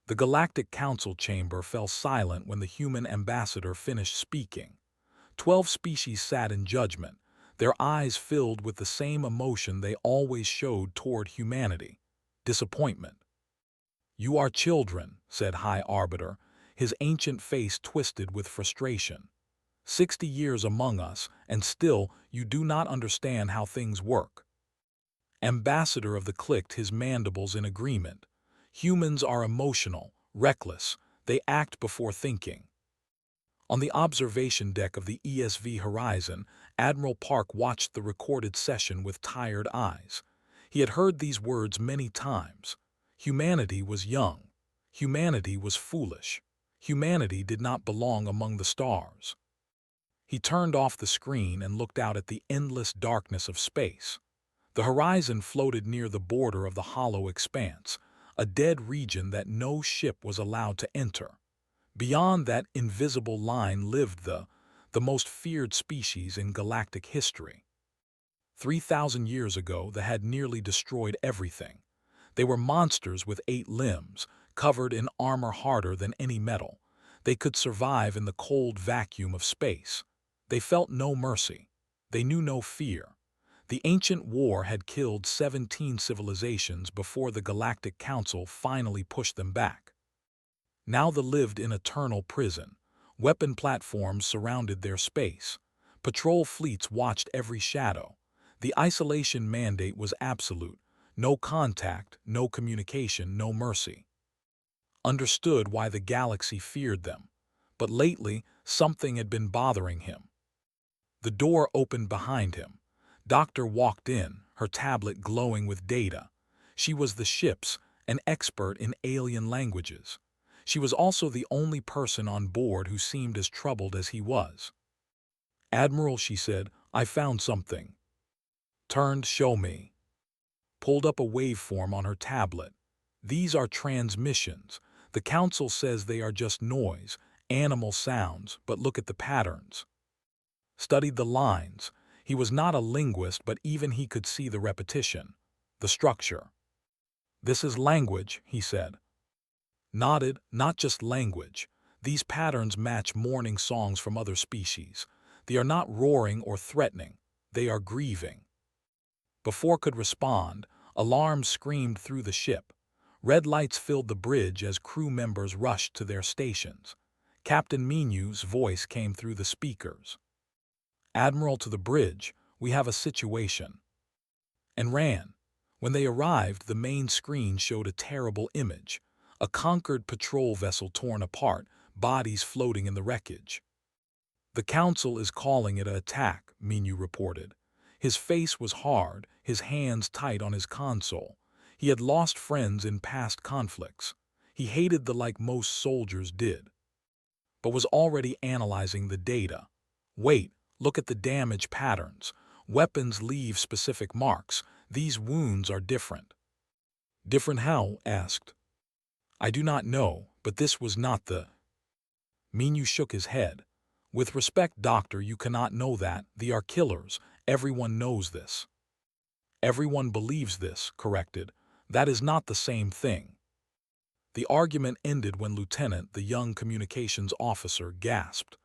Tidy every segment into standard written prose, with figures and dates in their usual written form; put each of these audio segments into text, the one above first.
The Galactic Council chamber fell silent when the human ambassador finished speaking. 12 species sat in judgment, their eyes filled with the same emotion they always showed toward humanity: disappointment. "You are children," said High Arbiter, his ancient face twisted with frustration. 60 years among us, and still you do not understand how things work." Ambassador of the clicked his mandibles in agreement. Humans are emotional, reckless, they act before thinking. On the observation deck of the ESV Horizon, Admiral Park watched the recorded session with tired eyes. He had heard these words many times. Humanity was young. Humanity was foolish. Humanity did not belong among the stars. He turned off the screen and looked out at the endless darkness of space. The horizon floated near the border of the hollow expanse, a dead region that no ship was allowed to enter. Beyond that invisible line lived the most feared species in galactic history. 3,000 years ago, they had nearly destroyed everything. They were monsters with 8 limbs, covered in armor harder than any metal. They could survive in the cold vacuum of space. They felt no mercy. They knew no fear. The ancient war had killed 17 civilizations before the Galactic Council finally pushed them back. Now they lived in eternal prison. Weapon platforms surrounded their space. Patrol fleets watched every shadow. The isolation mandate was absolute. No contact, no communication, no mercy. Understood why the galaxy feared them. But lately, something had been bothering him. The door opened behind him. Doctor walked in, her tablet glowing with data. She was the ship's, an expert in alien languages. She was also the only person on board who seemed as troubled as he was. "Admiral," she said, "I found something." Turned, "Show me." Pulled up a waveform on her tablet. "These are transmissions. The Council says they are just noise, animal sounds, but look at the patterns." Studied the lines. He was not a linguist, but even he could see the repetition, the structure. "This is language," he said. Nodded. "Not just language. These patterns match mourning songs from other species. They are not roaring or threatening. They are grieving." Before could respond, alarms screamed through the ship. Red lights filled the bridge as crew members rushed to their stations. Captain Minu's voice came through the speakers. "Admiral, to the bridge. We have a situation." And ran. When they arrived, the main screen showed a terrible image. A conquered patrol vessel torn apart, bodies floating in the wreckage. "The Council is calling it an attack," Minu reported. His face was hard, his hands tight on his console. He had lost friends in past conflicts. He hated the like most soldiers did. But was already analyzing the data. "Wait, look at the damage patterns. Weapons leave specific marks. These wounds are different." "Different how?" asked. "I do not know, but this was not the—" Minu shook his head. "With respect, Doctor, you cannot know that. They are killers. Everyone knows this." "Everyone believes this," corrected. "That is not the same thing." The argument ended when Lieutenant, the young communications officer, gasped.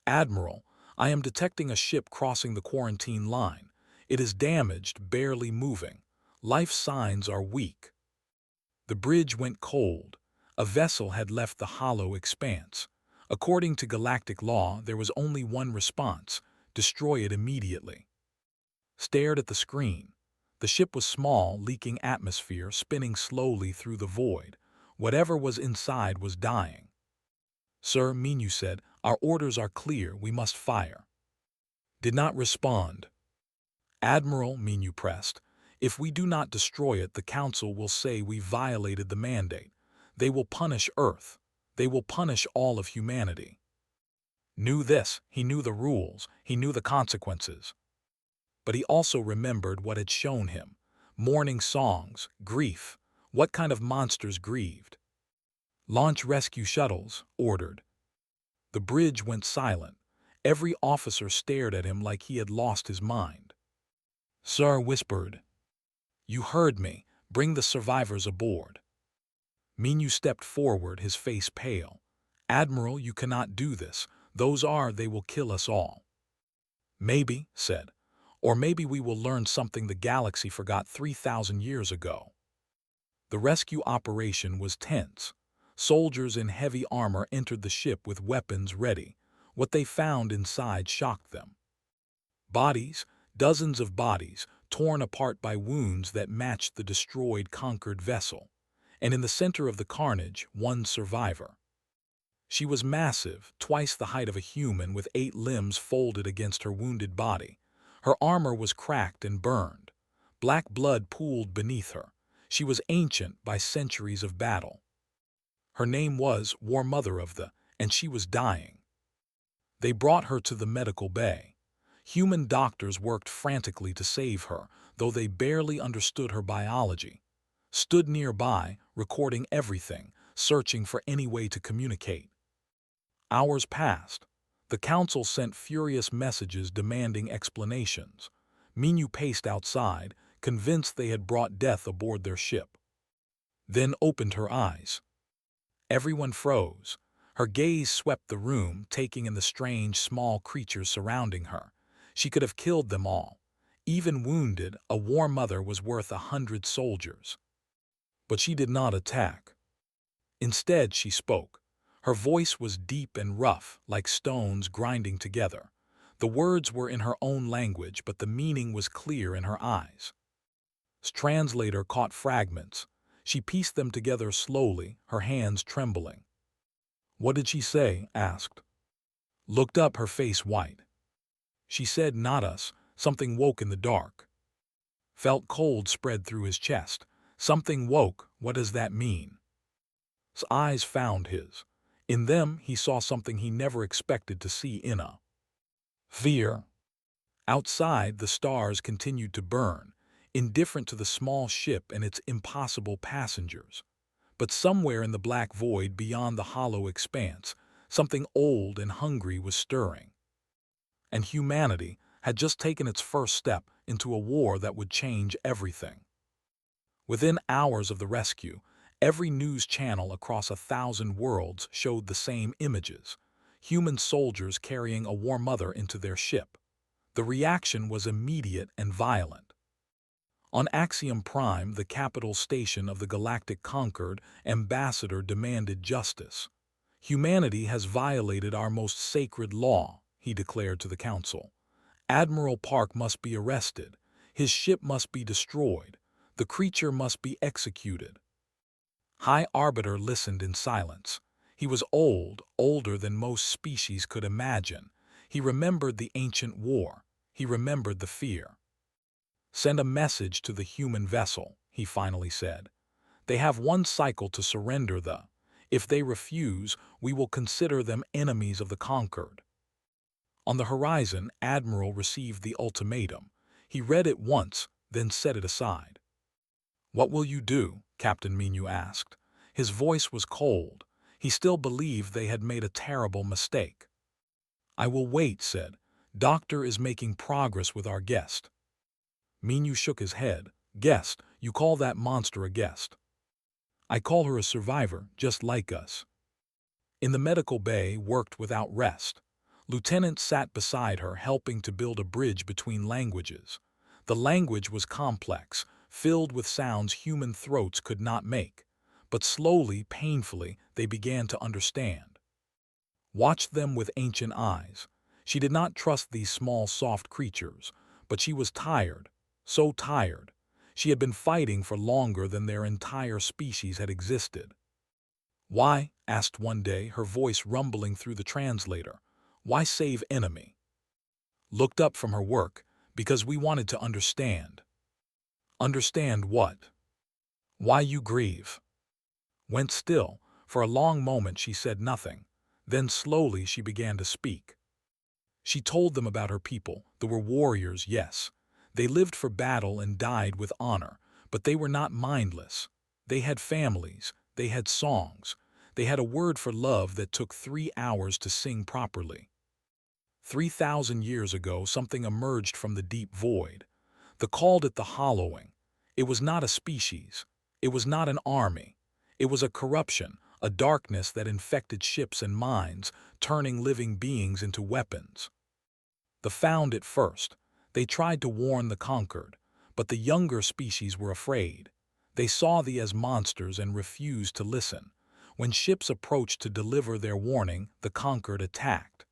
"Admiral, I am detecting a ship crossing the quarantine line. It is damaged, barely moving. Life signs are weak." The bridge went cold. A vessel had left the hollow expanse. According to galactic law, there was only one response: destroy it immediately. Stared at the screen. The ship was small, leaking atmosphere, spinning slowly through the void. Whatever was inside was dying. "Sir," Minu said, "our orders are clear. We must fire." Did not respond. "Admiral," Minu pressed, "if we do not destroy it, the Council will say we violated the mandate. They will punish Earth. They will punish all of humanity." Knew this. He knew the rules. He knew the consequences. But he also remembered what had shown him. Mourning songs, grief. What kind of monsters grieved? "Launch rescue shuttles," ordered. The bridge went silent. Every officer stared at him like he had lost his mind. "Sir," whispered. "You heard me. Bring the survivors aboard." Minyu stepped forward, his face pale. "Admiral, you cannot do this. They will kill us all." "Maybe," said, "or maybe we will learn something the galaxy forgot 3,000 years ago." The rescue operation was tense. Soldiers in heavy armor entered the ship with weapons ready. What they found inside shocked them. Bodies, dozens of bodies, torn apart by wounds that matched the destroyed, conquered vessel. And in the center of the carnage, one survivor. She was massive, twice the height of a human, with 8 limbs folded against her wounded body. Her armor was cracked and burned. Black blood pooled beneath her. She was ancient by centuries of battle. Her name was War Mother of the, and she was dying. They brought her to the medical bay. Human doctors worked frantically to save her, though they barely understood her biology. Stood nearby, recording everything, searching for any way to communicate. Hours passed. The council sent furious messages demanding explanations. Minyu paced outside, convinced they had brought death aboard their ship. Then opened her eyes. Everyone froze. Her gaze swept the room, taking in the strange, small creatures surrounding her. She could have killed them all. Even wounded, a War Mother was worth 100 soldiers. But she did not attack. Instead, she spoke. Her voice was deep and rough, like stones grinding together. The words were in her own language, but the meaning was clear in her eyes. The translator caught fragments. She pieced them together slowly, her hands trembling. "What did she say?" asked. Looked up, her face white. "She said, not us." Something woke in the dark. Felt cold spread through his chest. Something woke. What does that mean? His eyes found his. In them, he saw something he never expected to see in a fear. Outside, the stars continued to burn, indifferent to the small ship and its impossible passengers. But somewhere in the black void beyond the hollow expanse, something old and hungry was stirring. And humanity had just taken its first step into a war that would change everything. Within hours of the rescue, every news channel across 1,000 worlds showed the same images: human soldiers carrying a War Mother into their ship. The reaction was immediate and violent. On Axiom Prime, the capital station of the Galactic Concord, Ambassador demanded justice. "Humanity has violated our most sacred law," he declared to the council. "Admiral Park must be arrested. His ship must be destroyed. The creature must be executed." High Arbiter listened in silence. He was old, older than most species could imagine. He remembered the ancient war. He remembered the fear. "Send a message to the human vessel," he finally said. "They have one cycle to surrender the. If they refuse, we will consider them enemies of the conquered." On the horizon, Admiral received the ultimatum. He read it once, then set it aside. "What will you do?" Captain Minyu asked. His voice was cold. He still believed they had made a terrible mistake. "I will wait," said. "Doctor is making progress with our guest." Minyu shook his head. "Guest? You call that monster a guest?" "I call her a survivor, just like us." In the medical bay, worked without rest. Lieutenant sat beside her, helping to build a bridge between languages. The language was complex, filled with sounds human throats could not make. But slowly, painfully, they began to understand. Watched them with ancient eyes. She did not trust these small, soft creatures, but she was tired, so tired. She had been fighting for longer than their entire species had existed. "Why?" asked one day, her voice rumbling through the translator. "Why save enemy?" Looked up from her work. "Because we wanted to understand." "Understand what?" "Why you grieve." Went still. For a long moment she said nothing. Then slowly she began to speak. She told them about her people. They were warriors, yes. They lived for battle and died with honor, but they were not mindless. They had families. They had songs. They had a word for love that took 3 hours to sing properly. 3,000 years ago, something emerged from the deep void. They called it the hollowing. It was not a species. It was not an army. It was a corruption, a darkness that infected ships and minds, turning living beings into weapons. The found it first. They tried to warn the conquered, but the younger species were afraid. They saw thee as monsters and refused to listen. When ships approached to deliver their warning, the conquered attacked.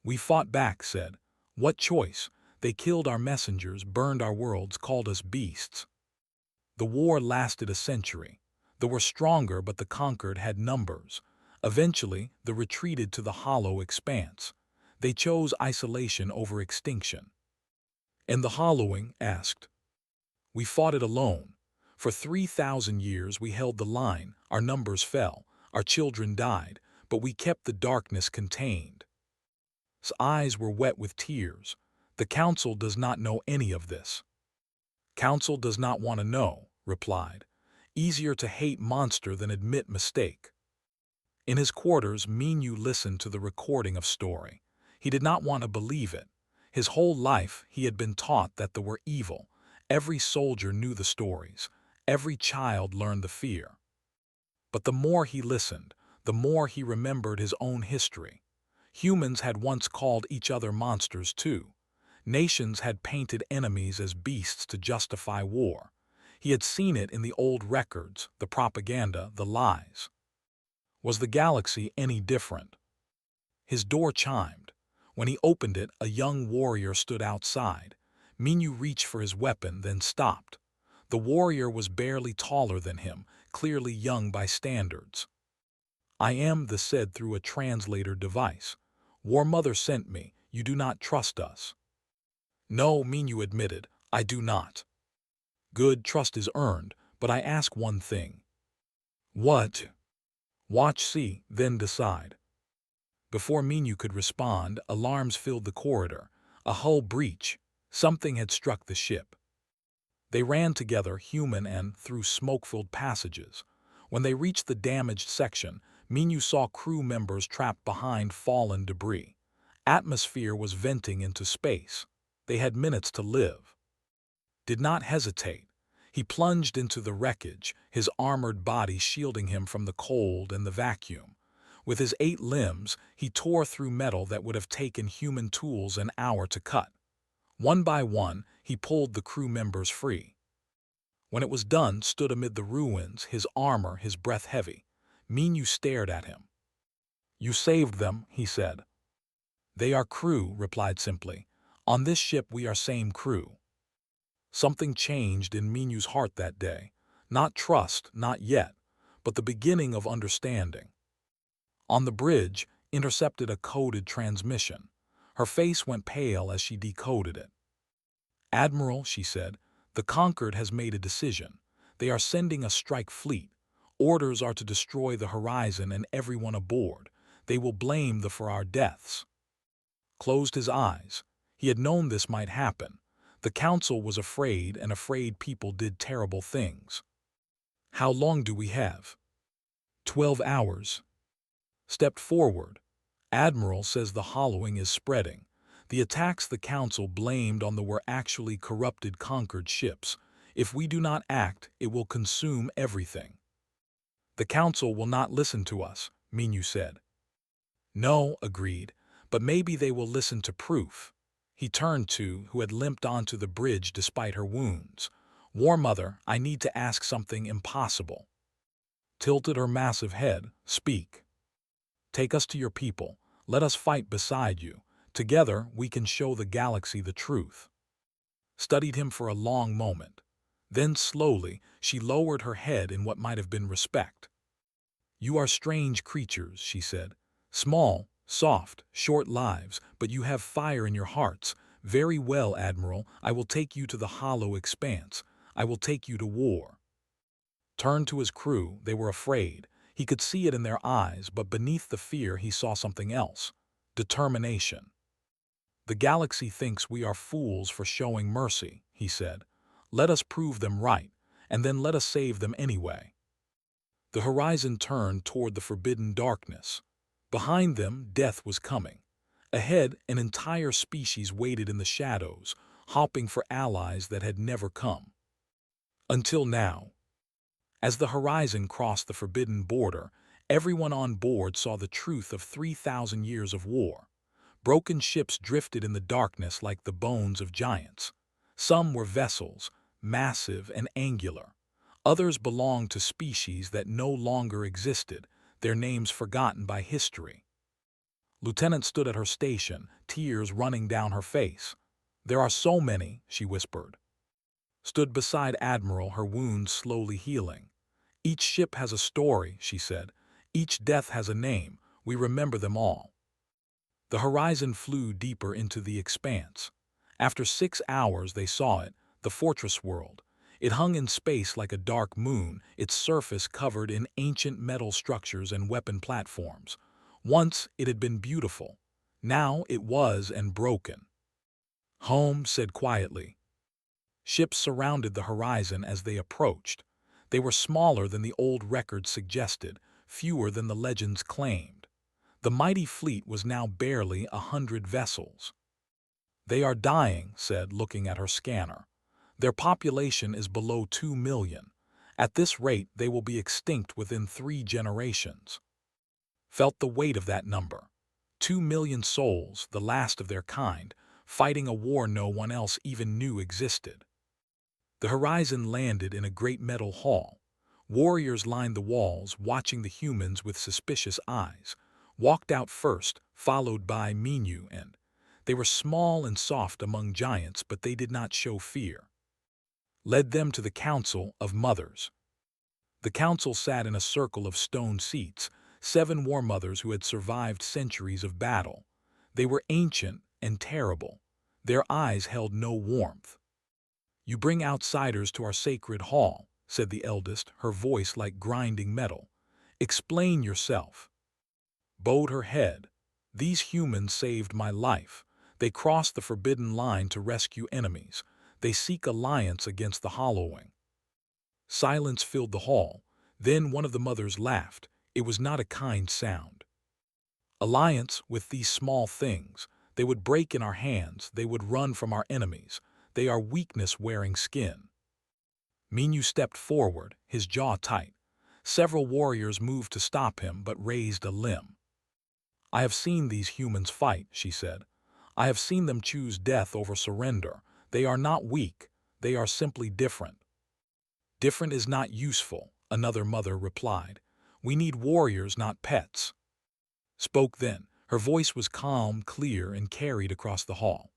We fought back, said. What choice? They killed our messengers, burned our worlds, called us beasts. The war lasted a century. They were stronger, but the conquered had numbers. Eventually, they retreated to the hollow expanse. They chose isolation over extinction. And the hollowing asked. We fought it alone. For 3,000 years we held the line, our numbers fell, our children died, but we kept the darkness contained. His eyes were wet with tears. The council does not know any of this. Council does not want to know, replied. Easier to hate monster than admit mistake. In his quarters, Minu listened to the recording of story. He did not want to believe it. His whole life he had been taught that there were evil. Every soldier knew the stories. Every child learned the fear. But the more he listened, the more he remembered his own history. Humans had once called each other monsters too. Nations had painted enemies as beasts to justify war. He had seen it in the old records, the propaganda, the lies. Was the galaxy any different? His door chimed. When he opened it, a young warrior stood outside. Minu reached for his weapon, then stopped. The warrior was barely taller than him, clearly young by standards. I am, the said through a translator device. War Mother sent me. You do not trust us. No, Minu admitted. I do not. Good, trust is earned, but I ask one thing. What? Watch, see, then decide. Before Minu could respond, alarms filled the corridor. A hull breach. Something had struck the ship. They ran together, human and through smoke-filled passages. When they reached the damaged section, Minu saw crew members trapped behind fallen debris. Atmosphere was venting into space. They had minutes to live. Did not hesitate. He plunged into the wreckage, his armored body shielding him from the cold and the vacuum. With his 8 limbs, he tore through metal that would have taken human tools an hour to cut. One by one, he pulled the crew members free. When it was done, stood amid the ruins, his armor, his breath heavy. Minu stared at him. You saved them, he said. They are crew, replied simply. On this ship we are same crew. Something changed in Minu's heart that day. Not trust, not yet, but the beginning of understanding. On the bridge, intercepted a coded transmission. Her face went pale as she decoded it. Admiral, she said, the Conquered has made a decision. They are sending a strike fleet. Orders are to destroy the horizon and everyone aboard. They will blame them for our deaths. Closed his eyes. He had known this might happen. The council was afraid, and afraid people did terrible things. How long do we have? 12 hours. Stepped forward. Admiral says the hollowing is spreading. The attacks the council blamed on the were actually corrupted conquered ships. If we do not act, it will consume everything. The council will not listen to us, Minu said. No, agreed, but maybe they will listen to proof. He turned to, who had limped onto the bridge despite her wounds. War Mother, I need to ask something impossible. Tilted her massive head. Speak. Take us to your people. Let us fight beside you. Together, we can show the galaxy the truth. Studied him for a long moment. Then slowly, she lowered her head in what might have been respect. You are strange creatures, she said. Small, soft, short lives, but you have fire in your hearts. Very well, Admiral, I will take you to the hollow expanse. I will take you to war. Turned to his crew, they were afraid. He could see it in their eyes, but beneath the fear he saw something else. Determination. The galaxy thinks we are fools for showing mercy, he said. Let us prove them right, and then let us save them anyway. The horizon turned toward the forbidden darkness. Behind them, death was coming. Ahead, an entire species waited in the shadows, hoping for allies that had never come. Until now. As the horizon crossed the forbidden border, everyone on board saw the truth of 3,000 years of war. Broken ships drifted in the darkness like the bones of giants. Some were vessels, massive and angular. Others belonged to species that no longer existed, their names forgotten by history. Lieutenant stood at her station, tears running down her face. "There are so many," she whispered. Stood beside Admiral, her wounds slowly healing. "Each ship has a story," she said. "Each death has a name. We remember them all." The horizon flew deeper into the expanse. After 6 hours they saw it, the fortress world. It hung in space like a dark moon, its surface covered in ancient metal structures and weapon platforms. Once it had been beautiful. Now it was and broken. Home said quietly. Ships surrounded the horizon as they approached. They were smaller than the old records suggested, fewer than the legends claimed. The mighty fleet was now barely 100 vessels. "They are dying," said, looking at her scanner. "Their population is below 2 million. At this rate, they will be extinct within 3 generations." Felt the weight of that number. 2 million souls, the last of their kind, fighting a war no one else even knew existed. The horizon landed in a great metal hall. Warriors lined the walls, watching the humans with suspicious eyes. Walked out first, followed by Minu, and they were small and soft among giants, but they did not show fear. Led them to the Council of Mothers. The council sat in a circle of stone seats, 7 war mothers who had survived centuries of battle. They were ancient and terrible. Their eyes held no warmth. "You bring outsiders to our sacred hall," said the eldest, her voice like grinding metal. "Explain yourself." Bowed her head. "These humans saved my life. They crossed the forbidden line to rescue enemies. They seek alliance against the Hollowing." Silence filled the hall. Then one of the mothers laughed. It was not a kind sound. "Alliance with these small things. They would break in our hands. They would run from our enemies. They are weakness-wearing skin." Minu stepped forward, his jaw tight. Several warriors moved to stop him, but raised a limb. "I have seen these humans fight," she said. "I have seen them choose death over surrender. They are not weak. They are simply different." "Different is not useful," another mother replied. "We need warriors, not pets." Spoke then. Her voice was calm, clear, and carried across the hall.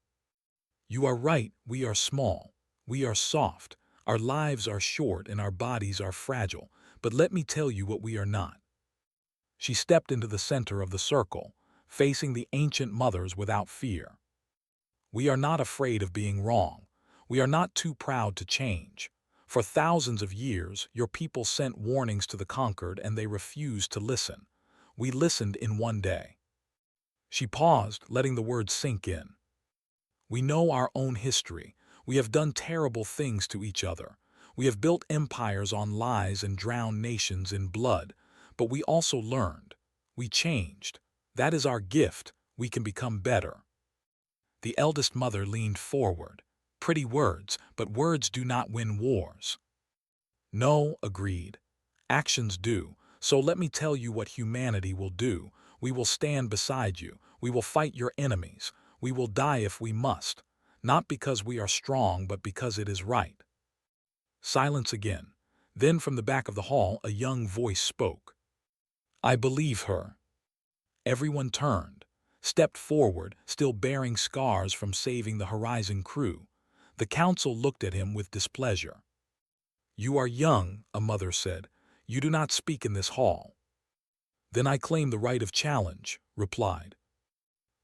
"You are right. We are small. We are soft. Our lives are short and our bodies are fragile. But let me tell you what we are not." She stepped into the center of the circle, facing the ancient mothers without fear. "We are not afraid of being wrong. We are not too proud to change. For thousands of years, your people sent warnings to the conquered and they refused to listen. We listened in one day." She paused, letting the words sink in. "We know our own history. We have done terrible things to each other. We have built empires on lies and drowned nations in blood. But we also learned. We changed. That is our gift. We can become better." The eldest mother leaned forward. "Pretty words, but words do not win wars." "No," agreed. "Actions do. So let me tell you what humanity will do. We will stand beside you. We will fight your enemies. We will die if we must. Not because we are strong, but because it is right." Silence again. Then from the back of the hall, a young voice spoke. "I believe her." Everyone turned, stepped forward, still bearing scars from saving the Horizon crew. The council looked at him with displeasure. "You are young," a mother said. "You do not speak in this hall." "Then I claim the right of challenge," replied.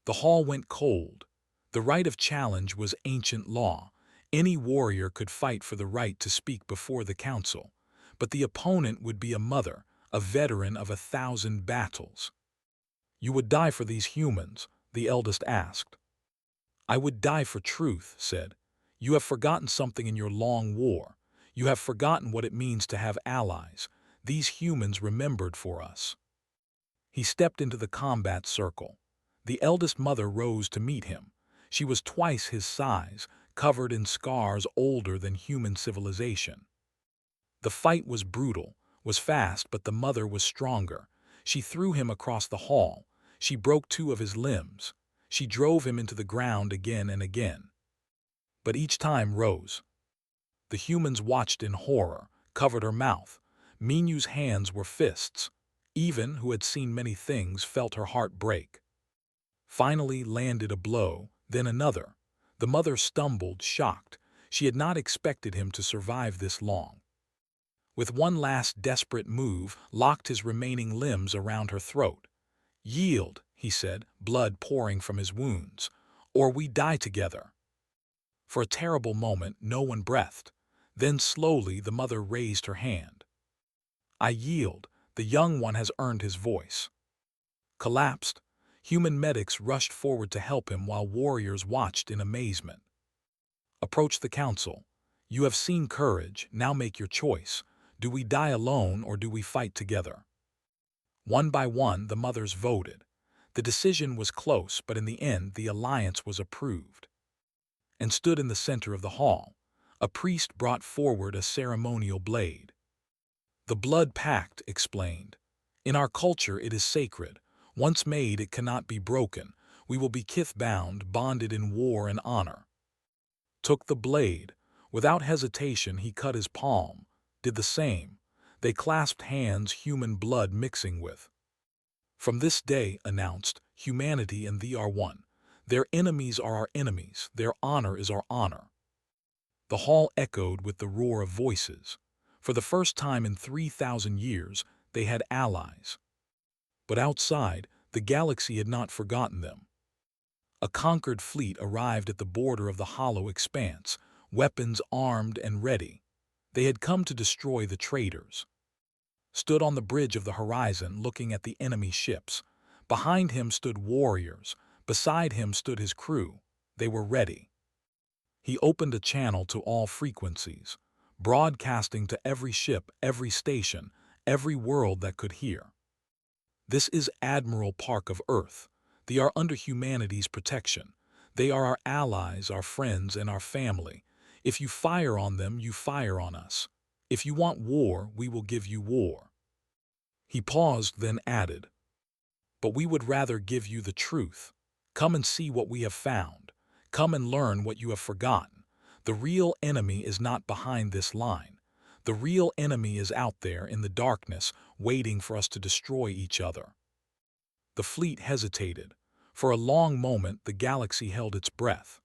The hall went cold. The right of challenge was ancient law. Any warrior could fight for the right to speak before the council. But the opponent would be a mother, a veteran of 1,000 battles. "You would die for these humans?" the eldest asked. "I would die for truth," said. "You have forgotten something in your long war. You have forgotten what it means to have allies. These humans remembered for us." He stepped into the combat circle. The eldest mother rose to meet him. She was twice his size, covered in scars older than human civilization. The fight was brutal. was fast, but the mother was stronger. She threw him across the hall. She broke 2 of his limbs. She drove him into the ground again and again. But each time rose. The humans watched in horror, covered her mouth. Minu's hands were fists. Even, who had seen many things, felt her heart break. Finally landed a blow, then another. The mother stumbled, shocked. She had not expected him to survive this long. With one last desperate move, locked his remaining limbs around her throat. "Yield," he said, blood pouring from his wounds, "or we die together." For a terrible moment, no one breathed. Then slowly the mother raised her hand. "I yield. The young one has earned his voice." Collapsed, human medics rushed forward to help him while warriors watched in amazement. Approached the council. "You have seen courage, now make your choice. Do we die alone or do we fight together?" One by one, the mothers voted. The decision was close, but in the end, the alliance was approved. And stood in the center of the hall. A priest brought forward a ceremonial blade. "The blood pact," explained. "In our culture it is sacred. Once made, it cannot be broken. We will be kith-bound, bonded in war and honor." Took the blade. Without hesitation, he cut his palm. Did the same. They clasped hands, human blood mixing with. "From this day," announced, "humanity and thee are one. Their enemies are our enemies. Their honor is our honor." The hall echoed with the roar of voices. For the first time in 3,000 years, they had allies. But outside, the galaxy had not forgotten them. A conquered fleet arrived at the border of the hollow expanse, weapons armed and ready. They had come to destroy the traitors. Stood on the bridge of the horizon looking at the enemy ships. Behind him stood warriors. Beside him stood his crew. They were ready. He opened a channel to all frequencies, broadcasting to every ship, every station, every world that could hear. "This is Admiral Park of Earth. They are under humanity's protection. They are our allies, our friends, and our family. If you fire on them, you fire on us. If you want war, we will give you war." He paused, then added, "But we would rather give you the truth. Come and see what we have found. Come and learn what you have forgotten. The real enemy is not behind this line. The real enemy is out there in the darkness, waiting for us to destroy each other." The fleet hesitated. For a long moment, the galaxy held its breath.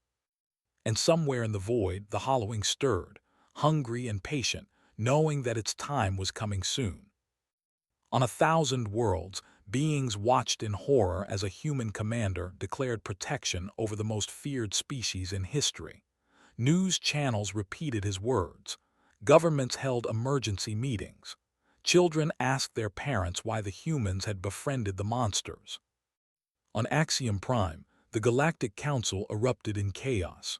And somewhere in the void, the hollowing stirred, hungry and patient, knowing that its time was coming soon. On 1,000 worlds, beings watched in horror as a human commander declared protection over the most feared species in history. News channels repeated his words. Governments held emergency meetings. Children asked their parents why the humans had befriended the monsters. On Axiom Prime, the Galactic Council erupted in chaos.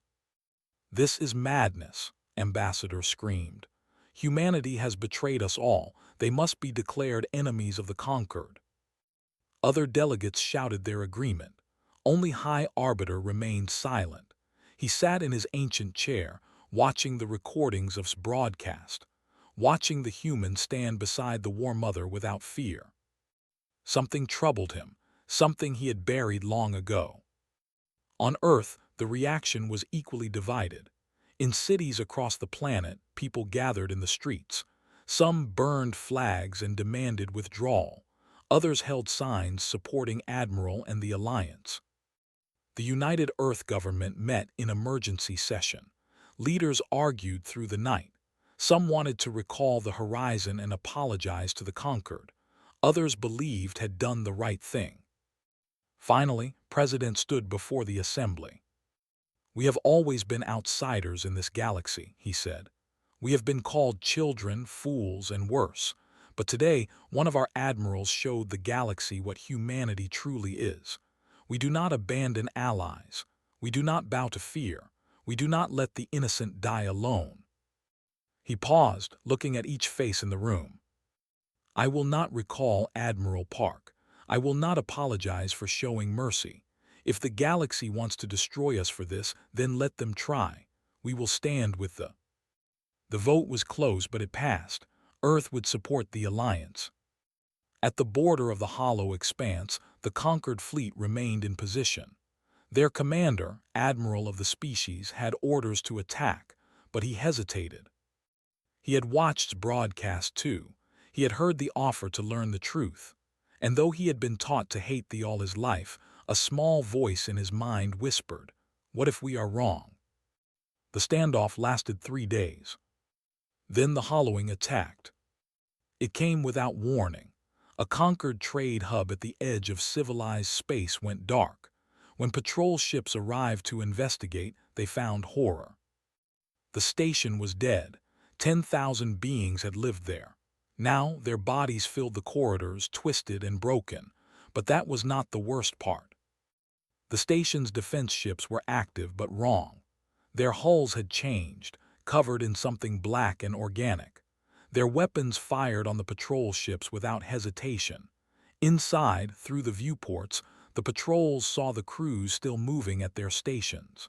"This is madness," Ambassador screamed. "Humanity has betrayed us all. They must be declared enemies of the conquered." Other delegates shouted their agreement. Only High Arbiter remained silent. He sat in his ancient chair, watching the recordings of broadcast, watching the humans stand beside the War Mother without fear. Something troubled him, something he had buried long ago. On Earth, the reaction was equally divided. In cities across the planet, people gathered in the streets. Some burned flags and demanded withdrawal. Others held signs supporting Admiral and the Alliance. The United Earth government met in emergency session. Leaders argued through the night. Some wanted to recall the horizon and apologize to the conquered. Others believed had done the right thing. Finally, President stood before the assembly. "We have always been outsiders in this galaxy," he said. "We have been called children, fools, and worse. But today, one of our admirals showed the galaxy what humanity truly is. We do not abandon allies. We do not bow to fear. We do not let the innocent die alone." He paused, looking at each face in the room. "I will not recall Admiral Park. I will not apologize for showing mercy. If the galaxy wants to destroy us for this, then let them try. We will stand with the..." The vote was close, but it passed. Earth would support the alliance. At the border of the hollow expanse, the conquered fleet remained in position. Their commander, admiral of the species, had orders to attack, but he hesitated. He had watched broadcast too. He had heard the offer to learn the truth. And though he had been taught to hate thee all his life, a small voice in his mind whispered, "What if we are wrong?" The standoff lasted 3 days. Then the hollowing attacked. It came without warning. A conquered trade hub at the edge of civilized space went dark. When patrol ships arrived to investigate, they found horror. The station was dead. 10,000 beings had lived there. Now their bodies filled the corridors, twisted and broken. But that was not the worst part. The station's defense ships were active but wrong. Their hulls had changed, covered in something black and organic. Their weapons fired on the patrol ships without hesitation. Inside, through the viewports, the patrols saw the crews still moving at their stations.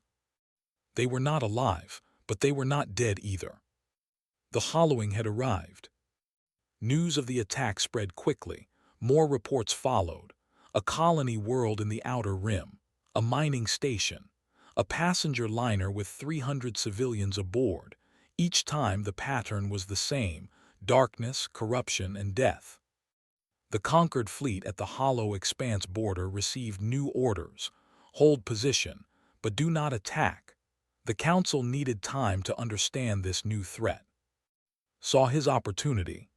They were not alive, but they were not dead either. The hollowing had arrived. News of the attack spread quickly. More reports followed. A colony whirled in the outer rim, a mining station, a passenger liner with 300 civilians aboard. Each time the pattern was the same: darkness, corruption, and death. The conquered fleet at the hollow expanse border received new orders: hold position, but do not attack. The council needed time to understand this new threat. Saw his opportunity.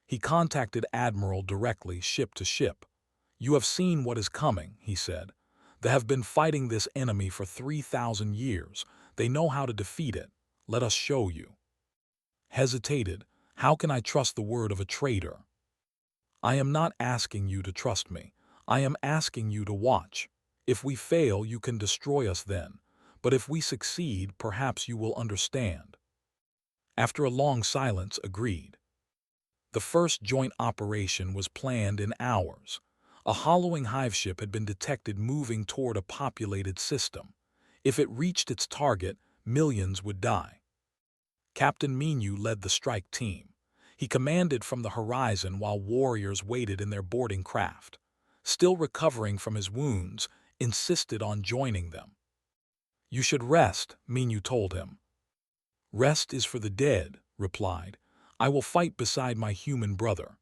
He contacted Admiral directly, ship to ship. "You have seen what is coming," he said. "They have been fighting this enemy for 3,000 years. They know how to defeat it. Let us show you." Hesitated. "How can I trust the word of a traitor?" "I am not asking you to trust me. I am asking you to watch. If we fail, you can destroy us then. But if we succeed, perhaps you will understand." After a long silence, agreed. The first joint operation was planned in hours. A hollowing hive ship had been detected moving toward a populated system. If it reached its target, millions would die. Captain Minu led the strike team. He commanded from the horizon while warriors waited in their boarding craft. Still recovering from his wounds, insisted on joining them. "You should rest," Minu told him. "Rest is for the dead," replied. "I will fight beside my human brother."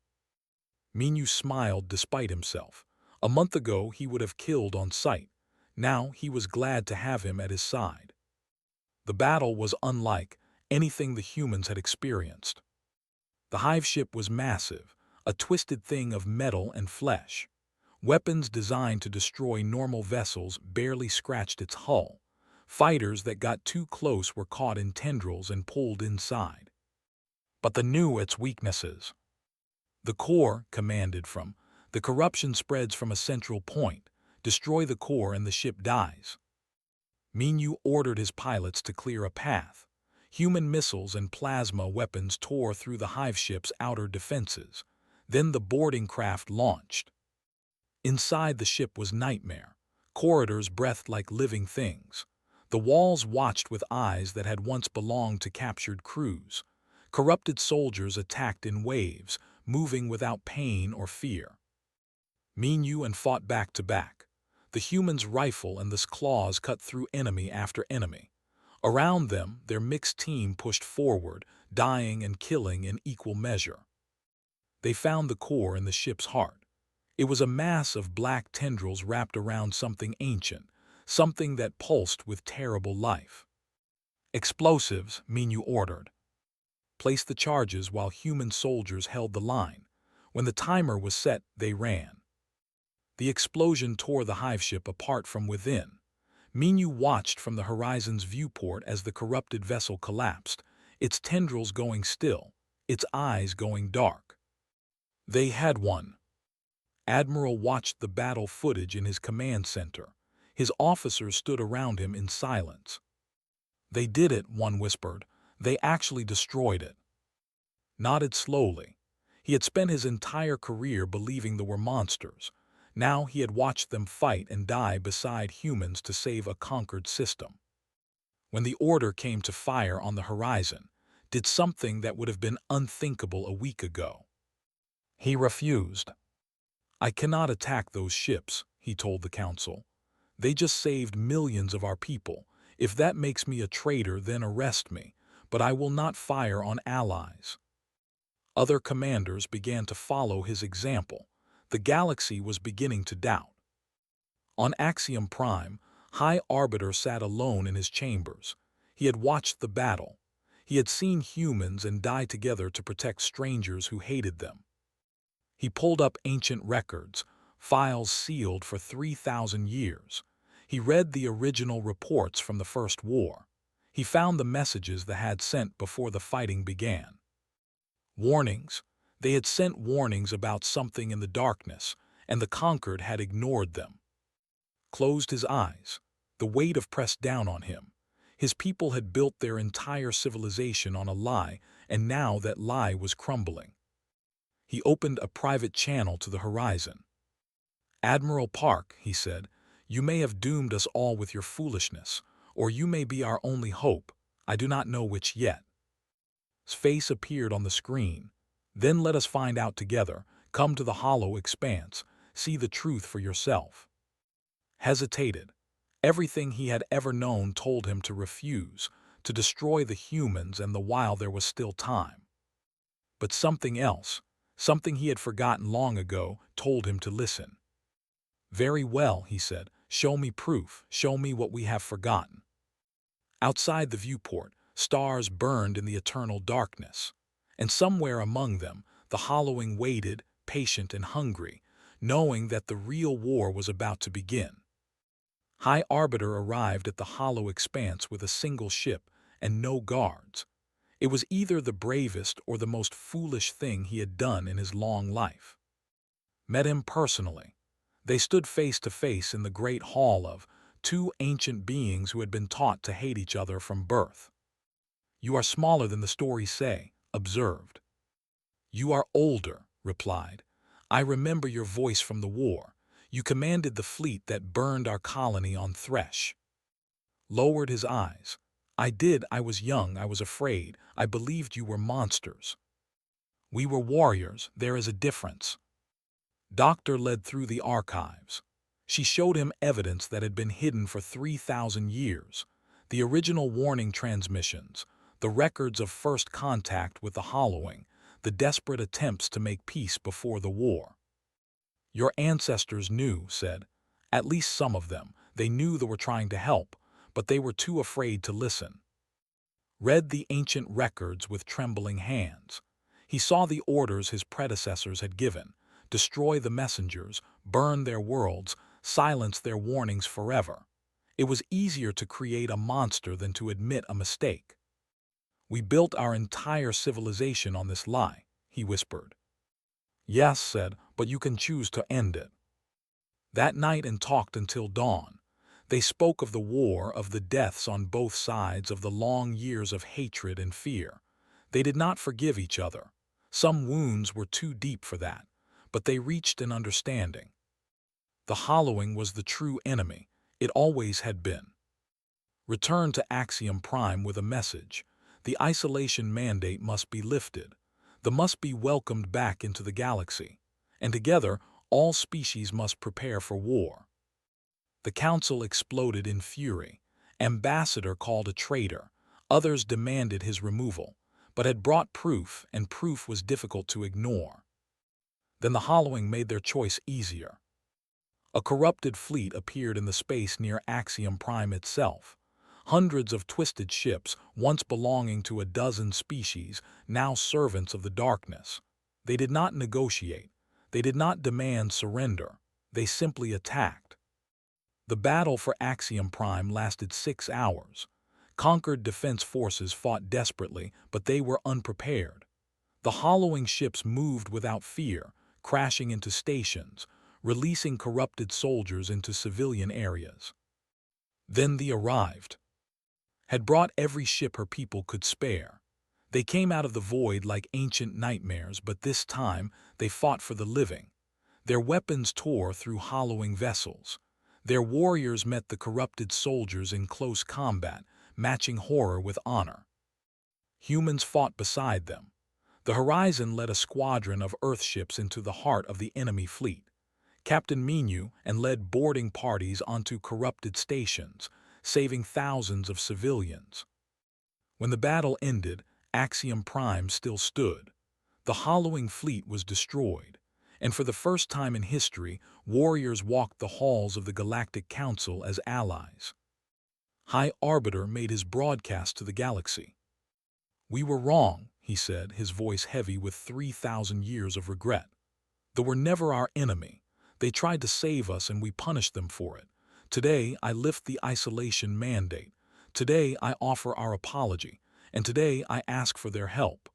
Minu smiled despite himself. A month ago he would have killed on sight. Now he was glad to have him at his side. The battle was unlike anything the humans had experienced. The hive ship was massive, a twisted thing of metal and flesh. Weapons designed to destroy normal vessels barely scratched its hull. Fighters that got too close were caught in tendrils and pulled inside. But they knew its weaknesses. The core commanded from. The corruption spreads from a central point. Destroy the core and the ship dies. Minu ordered his pilots to clear a path. Human missiles and plasma weapons tore through the hive ship's outer defenses. Then the boarding craft launched. Inside the ship was nightmare. Corridors breathed like living things. The walls watched with eyes that had once belonged to captured crews. Corrupted soldiers attacked in waves, moving without pain or fear. Minu and fought back to back. The humans' rifle and the claws cut through enemy after enemy. Around them, their mixed team pushed forward, dying and killing in equal measure. They found the core in the ship's heart. It was a mass of black tendrils wrapped around something ancient, something that pulsed with terrible life. "Explosives," Minu ordered. Placed the charges while human soldiers held the line. When the timer was set, they ran. The explosion tore the hive ship apart from within. Minu watched from the horizon's viewport as the corrupted vessel collapsed, its tendrils going still, its eyes going dark. They had won. Admiral watched the battle footage in his command center. His officers stood around him in silence. "They did it," one whispered. "They actually destroyed it." Nodded slowly. He had spent his entire career believing there were monsters. Now he had watched them fight and die beside humans to save a conquered system. When the order came to fire on the horizon, did something that would have been unthinkable a week ago. He refused. "I cannot attack those ships," he told the council. "They just saved millions of our people. If that makes me a traitor, then arrest me, but I will not fire on allies." Other commanders began to follow his example. The galaxy was beginning to doubt. On Axiom Prime, High Arbiter sat alone in his chambers. He had watched the battle. He had seen humans and die together to protect strangers who hated them. He pulled up ancient records, files sealed for 3,000 years. He read the original reports from the First War. He found the messages the had sent before the fighting began. Warnings. They had sent warnings about something in the darkness, and the conquered had ignored them. Closed his eyes. The weight of pressed down on him. His people had built their entire civilization on a lie, and now that lie was crumbling. He opened a private channel to the horizon. "Admiral Park," he said, "you may have doomed us all with your foolishness, or you may be our only hope. I do not know which yet." His face appeared on the screen. "Then let us find out together. Come to the hollow expanse. See the truth for yourself." Hesitated. Everything he had ever known told him to refuse, to destroy the humans and the while there was still time. But something else, something he had forgotten long ago, told him to listen. "Very well," he said, "show me proof, show me what we have forgotten." Outside the viewport, stars burned in the eternal darkness, and somewhere among them, the hollowing waited, patient and hungry, knowing that the real war was about to begin. High Arbiter arrived at the hollow expanse with a single ship and no guards. It was either the bravest or the most foolish thing he had done in his long life. Met him personally. They stood face to face in the great hall of two ancient beings who had been taught to hate each other from birth. "You are smaller than the stories say," observed. "You are older," replied. "I remember your voice from the war. You commanded the fleet that burned our colony on Thresh." Lowered his eyes. "I did. I was young. I was afraid. I believed you were monsters." "We were warriors. There is a difference." Doctor led through the archives. She showed him evidence that had been hidden for 3,000 years. The original warning transmissions, the records of first contact with the hollowing, the desperate attempts to make peace before the war. "Your ancestors knew," said. "At least some of them. They knew they were trying to help, but they were too afraid to listen." Read the ancient records with trembling hands. He saw the orders his predecessors had given: destroy the messengers, burn their worlds, silence their warnings forever. It was easier to create a monster than to admit a mistake. "We built our entire civilization on this lie," he whispered. "Yes," said, "but you can choose to end it." That night and talked until dawn. They spoke of the war, of the deaths on both sides, of the long years of hatred and fear. They did not forgive each other. Some wounds were too deep for that, but they reached an understanding. The hollowing was the true enemy. It always had been. Return to Axiom Prime with a message. The isolation mandate must be lifted. The must be welcomed back into the galaxy. And together, all species must prepare for war. The council exploded in fury. Ambassador called a traitor. Others demanded his removal, but had brought proof, and proof was difficult to ignore. Then the hollowing made their choice easier. A corrupted fleet appeared in the space near Axiom Prime itself. Hundreds of twisted ships, once belonging to a dozen species, now servants of the darkness. They did not negotiate. They did not demand surrender. They simply attacked. The battle for Axiom Prime lasted 6 hours. Conquered defense forces fought desperately, but they were unprepared. The hollowing ships moved without fear, crashing into stations, releasing corrupted soldiers into civilian areas. Then they arrived. Had brought every ship her people could spare. They came out of the void like ancient nightmares, but this time they fought for the living. Their weapons tore through hollowing vessels. Their warriors met the corrupted soldiers in close combat, matching horror with honor. Humans fought beside them. The horizon led a squadron of Earthships into the heart of the enemy fleet. Captain Minu and led boarding parties onto corrupted stations, saving thousands of civilians. When the battle ended, Axiom Prime still stood. The hollowing fleet was destroyed, and for the first time in history, warriors walked the halls of the Galactic Council as allies. High Arbiter made his broadcast to the galaxy. "We were wrong," he said, his voice heavy with 3,000 years of regret. "They were never our enemy. They tried to save us and we punished them for it. Today I lift the isolation mandate. Today I offer our apology, and today I ask for their help."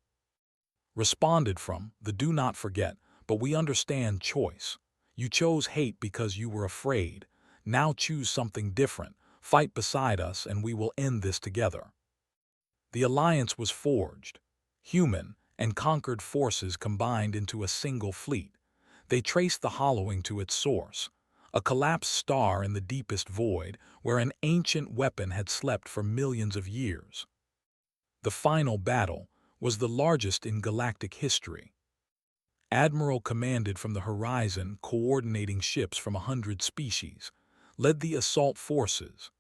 Responded from the "Do not forget, but we understand choice. You chose hate because you were afraid. Now choose something different. Fight beside us and we will end this together." The alliance was forged. Human and conquered forces combined into a single fleet. They traced the hollowing to its source, a collapsed star in the deepest void where an ancient weapon had slept for millions of years. The final battle was the largest in galactic history. Admiral commanded from the horizon, coordinating ships from 100 species, led the assault forces.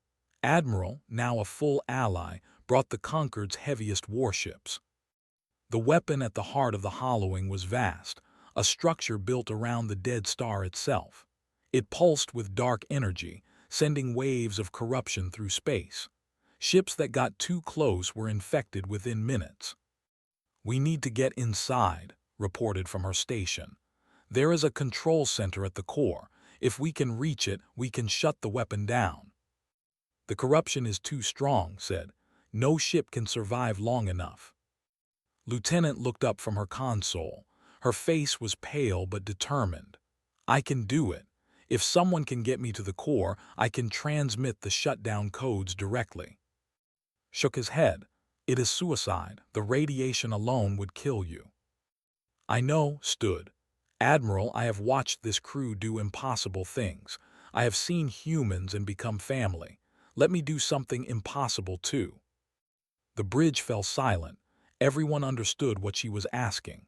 Admiral, now a full ally, brought the Conquered's heaviest warships. The weapon at the heart of the hollowing was vast, a structure built around the dead star itself. It pulsed with dark energy, sending waves of corruption through space. Ships that got too close were infected within minutes. "We need to get inside," reported from her station. "There is a control center at the core. If we can reach it, we can shut the weapon down." "The corruption is too strong," said. "No ship can survive long enough." Lieutenant looked up from her console. Her face was pale but determined. "I can do it. If someone can get me to the core, I can transmit the shutdown codes directly." Shook his head. "It is suicide. The radiation alone would kill you." "I know," stood. "Admiral, I have watched this crew do impossible things. I have seen humans and become family. Let me do something impossible too." The bridge fell silent. Everyone understood what she was asking.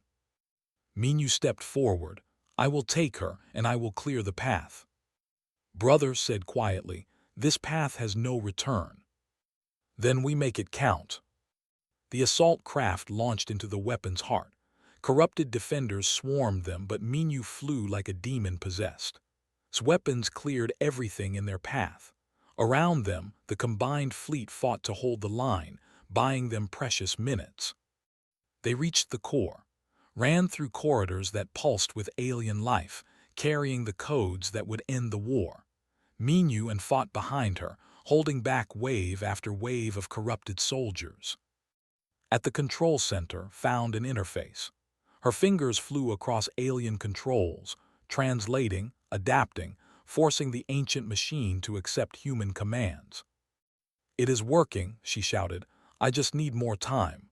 Minu stepped forward. "I will take her, and I will clear the path." "Brother," said quietly, "this path has no return." "Then we make it count." The assault craft launched into the weapon's heart. Corrupted defenders swarmed them, but Minu flew like a demon possessed. His weapons cleared everything in their path. Around them, the combined fleet fought to hold the line, buying them precious minutes. They reached the core, ran through corridors that pulsed with alien life, carrying the codes that would end the war. Minu and fought behind her, holding back wave after wave of corrupted soldiers. At the control center, found an interface. Her fingers flew across alien controls, translating, adapting, forcing the ancient machine to accept human commands. "It is working," she shouted. "I just need more time."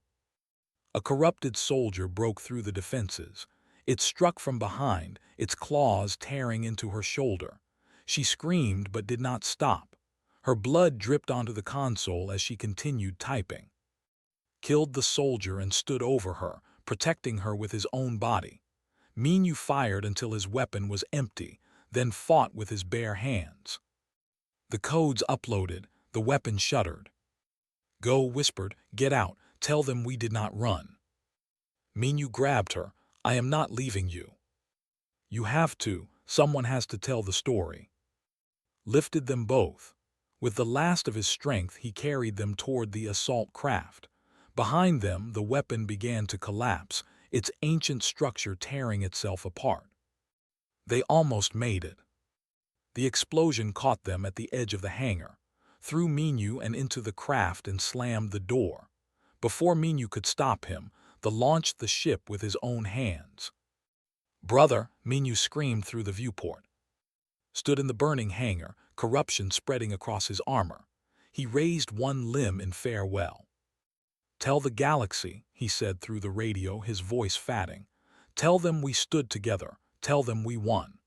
A corrupted soldier broke through the defenses. It struck from behind, its claws tearing into her shoulder. She screamed but did not stop. Her blood dripped onto the console as she continued typing. Killed the soldier and stood over her, protecting her with his own body. Minu fired until his weapon was empty, then fought with his bare hands. The codes uploaded, the weapon shuddered. "Go," whispered, "get out, tell them we did not run." Minu grabbed her. "I am not leaving you." "You have to, someone has to tell the story." Lifted them both. With the last of his strength, he carried them toward the assault craft. Behind them, the weapon began to collapse, its ancient structure tearing itself apart. They almost made it. The explosion caught them at the edge of the hangar, threw Minu and into the craft and slammed the door. Before Minu could stop him, launched the ship with his own hands. "Brother!" Minu screamed through the viewport. Stood in the burning hangar, corruption spreading across his armor. He raised one limb in farewell. "Tell the galaxy," he said through the radio, his voice fatting. "Tell them we stood together. Tell them we won."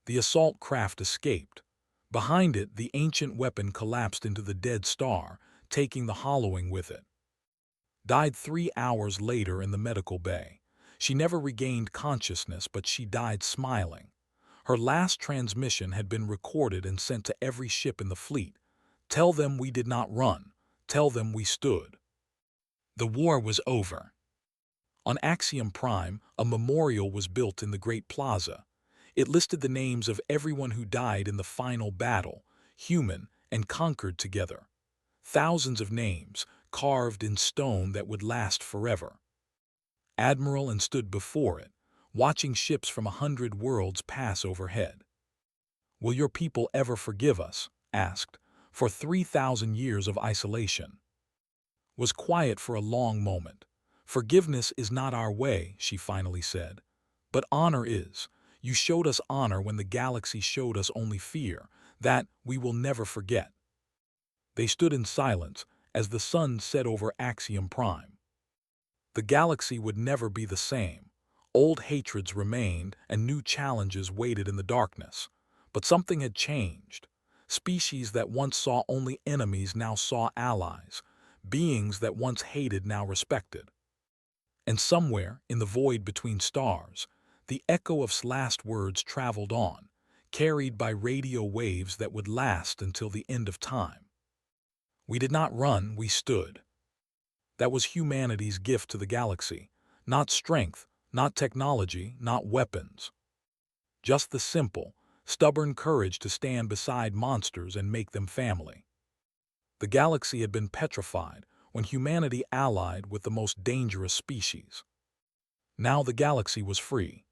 The assault craft escaped. Behind it, the ancient weapon collapsed into the dead star, taking the hollowing with it. Died 3 hours later in the medical bay. She never regained consciousness, but she died smiling. Her last transmission had been recorded and sent to every ship in the fleet. Tell them we did not run. Tell them we stood. The war was over. On Axiom Prime, a memorial was built in the Great Plaza. It listed the names of everyone who died in the final battle, human and conquered together. Thousands of names, carved in stone that would last forever. Admiral and stood before it, watching ships from 100 worlds pass overhead. "Will your people ever forgive us?" asked, "for 3,000 years of isolation?" Was quiet for a long moment. "Forgiveness is not our way," she finally said. "But honor is. You showed us honor when the galaxy showed us only fear. That we will never forget." They stood in silence as the sun set over Axiom Prime. The galaxy would never be the same. Old hatreds remained and new challenges waited in the darkness. But something had changed. Species that once saw only enemies now saw allies. Beings that once hated now respected. And somewhere, in the void between stars, the echo of last words traveled on, carried by radio waves that would last until the end of time. "We did not run, we stood." That was humanity's gift to the galaxy. Not strength, not technology, not weapons. Just the simple, stubborn courage to stand beside monsters and make them family. The galaxy had been petrified when humanity allied with the most dangerous species. Now the galaxy was free.